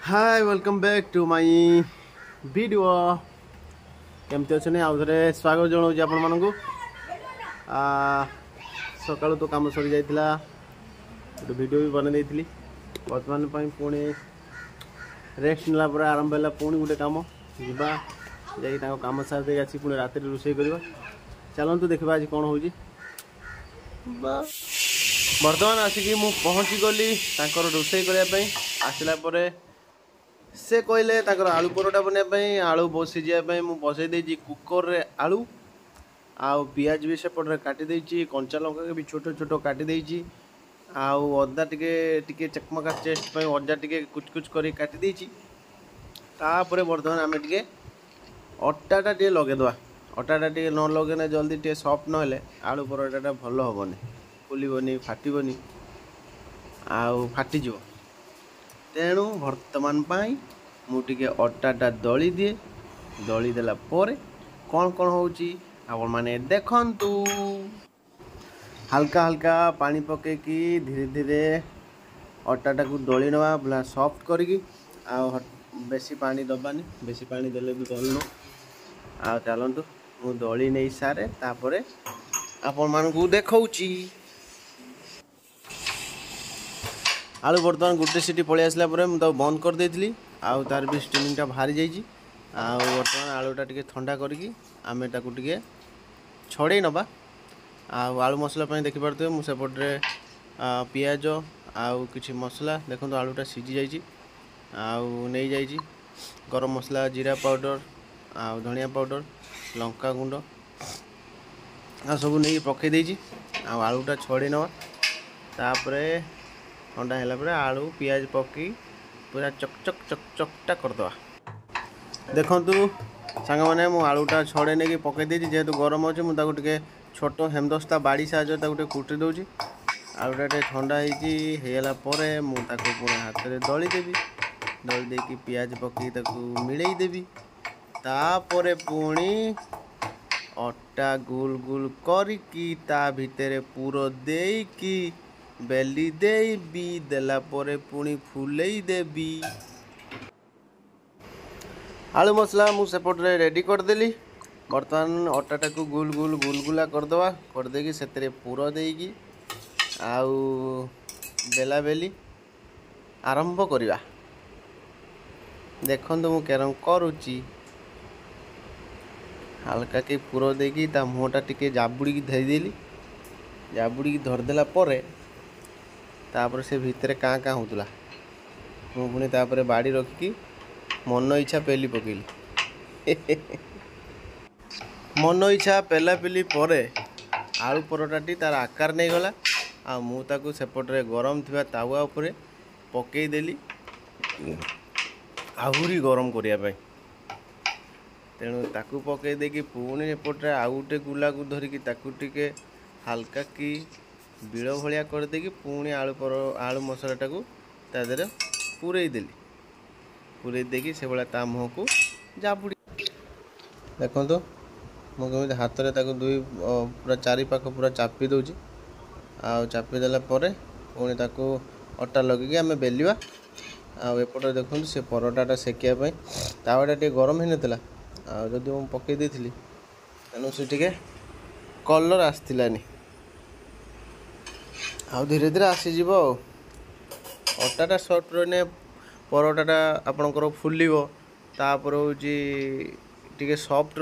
Hi welcome back to my video केमती अच्छे आउ थे स्वागत जनाऊँ आपण मानू सकाळु तो काम सरी जाइतिला गोटे वीडियो भी बने देती बर्तमान पुणी रेस्ट नेला आरंभ है पुणी गोटे कम जा कम सारी आसी पुणी रात रोषे कर चलतु देखा आज कौन हो बर्तमान आसिक मु पहुँची गली रोषे करने आसला से कहले आलू परोटा बनवाई आलू बसीजापी मुझे बसई देती कुकर रे आलू आउ पियाज भी सेपटे काटी कंचा लंका भी छोट छोट काटी आउ अदा टिके चकमका चेस्ट अदा टिके कुचकुच कर काटी तापर बर्तमान आम टे अटाटा टे लगेदवा अटाटा टे न लगे जल्दी टे सफ्ट ना आलू परोटा भल हेनी फुलबनी फाटबनी आउ फाटीज तेणु वर्तमान मुझे अटाटा दली दिए दली देला परे कौन कौन होची आपण माने देखंतु हल्का हल्का पानी पकेकी धीरे धीरे अटाटा को दली नवा भला सॉफ्ट करकी बेसी पानी दबानी बेसी पानी देले भी भल न चलतु मु दली नहीं सारे तापरे आपण मानकू देखौची आलू बर्तमान गोटे सीटी पलि आसला मुझे बंद कर देती आउ तार भी स्टीमिंगटा बाहरी जाइए बर्तमान आलूटा टिके ठंडा करके आमे ताकू टिके छड़े नबा आलू मसला देखिपे मुझेपटे पियाज आउ किसी मसला देखो आलूटा सीझी जाइए नहीं जाइए गरम मसला जीरा पाउडर आउ धनिया पाउडर लंका गुंड आ सब नहीं पकई देजी आलूटा छड़े नवा तापरे ठंडा है आलू पियाज पकई पूरा चकचक चकचकटा करदे देखु सांग मैंने मु आलूटा छड़े नहीं पकई देती जेहेतु गरम अच्छे मुझे छोट हेमदस्ता बाड़ी साहय कुटी दूसरी आलूटा टे ठंडा होगा पुणी हाथ में दली देवी दली देकी पियाज पकई मिलई देवी तापर पुणी अटा गोल गोल करकी ता भितर पुर देकी बेली देवी देला परे पुणी फुलई देवी आलू मसला मु सेपटे रेडी करदेली बर्तमान अटाटा को गुल गुल गुलगुला करदवा करदेकी से पुर देकी आउ बेला बेली आरंभ करवा देखो मु केरम करुच्ची हल्का के पुर देकी ता मुहटा टिके जाबुड़ी धरीदेली जाबुड़ी धरदेला परे तापर से भितर काँ काँ होता मुझे तापर बाड़ी रखिकी मन इच्छा पेली पकेली मन इच्छा पेला पेली परे आलू परोटाटी तार आकार नहीं गला आ मुझे सेपटे गरम थिबा तावा उपरे पकई देली आहुरी गरम करने तेणु ताकू पकई देकी पुणी एपटे आउ गोटे गुला को धरिकी ताकू टिके हल्का की बिल भाया करदेकी पुणी आलू मसलाटा को तादेह पूरे देली पूरे देकी से भाया ता मुह को जाबुड़ी देखो मुझे हाथ में दुई पूरा चारि पाख पूरा चापी दूची चापी देला परे पुणी ताकू अटा लगे आम बेलिया आउपटे देखो से परोटाटा सेकियापाई तावाटा टे गरम हो नाला जदि मुझे पकई देती तेणु से टे कलर आसलानी आउ धीरे धीरे आसीज अटाटा सफ्ट रही परोटाटा आपणकर फुलिब तापर हूँ टी सफ्ट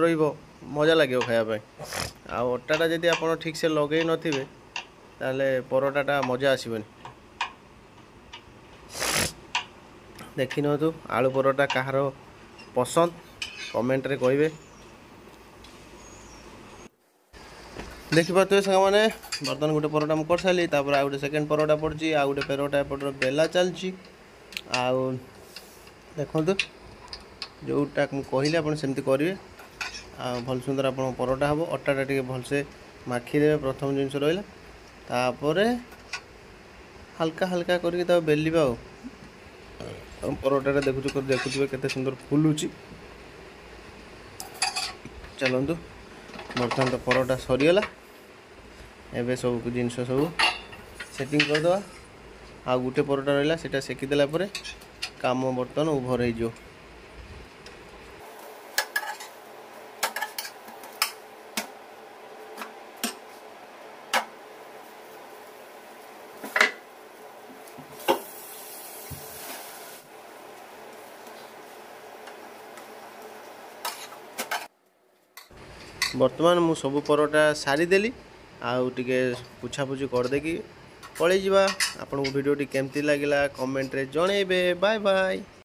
मजा लगे खायापी अटाटा जदि आप ठीक से लगे नथिबे ताले परोटाटा मजा आसबनी देखि नतु आलू परोटा कहार पसंद कमेंट रे कहिबे देखिपे सांग मैंने बर्तमान गोटे परोटा मुझे कर सारी तापर आ गए सेकेंड परोटा पड़ी आ गए परोटा एपटर बेला चलती देखु जोटा मुझे कहली आप सेमती करेंगे भल सुंदर आप परोटा हम अटाटा टे भलसे माखीदे प्रथम जिनस रहा तापर हल्का हल्का करके बेलिबा परोटा देखुए केते सुंदर फुलुची चलतु बर्तमान तो परोटा सरीगला एबे सब जिनस सब सेटिंग करदे आ गोटे परोटा रहा सेटा सेकीदेला काम बर्तन ओभर हो। बर्तमान मु सब परोटा सारीदेली आउ टिके पुछापुछी करदेकी पलैजा। आपन को वीडियो केमती लगिला कमेंट रे जणेबे। Bye bye.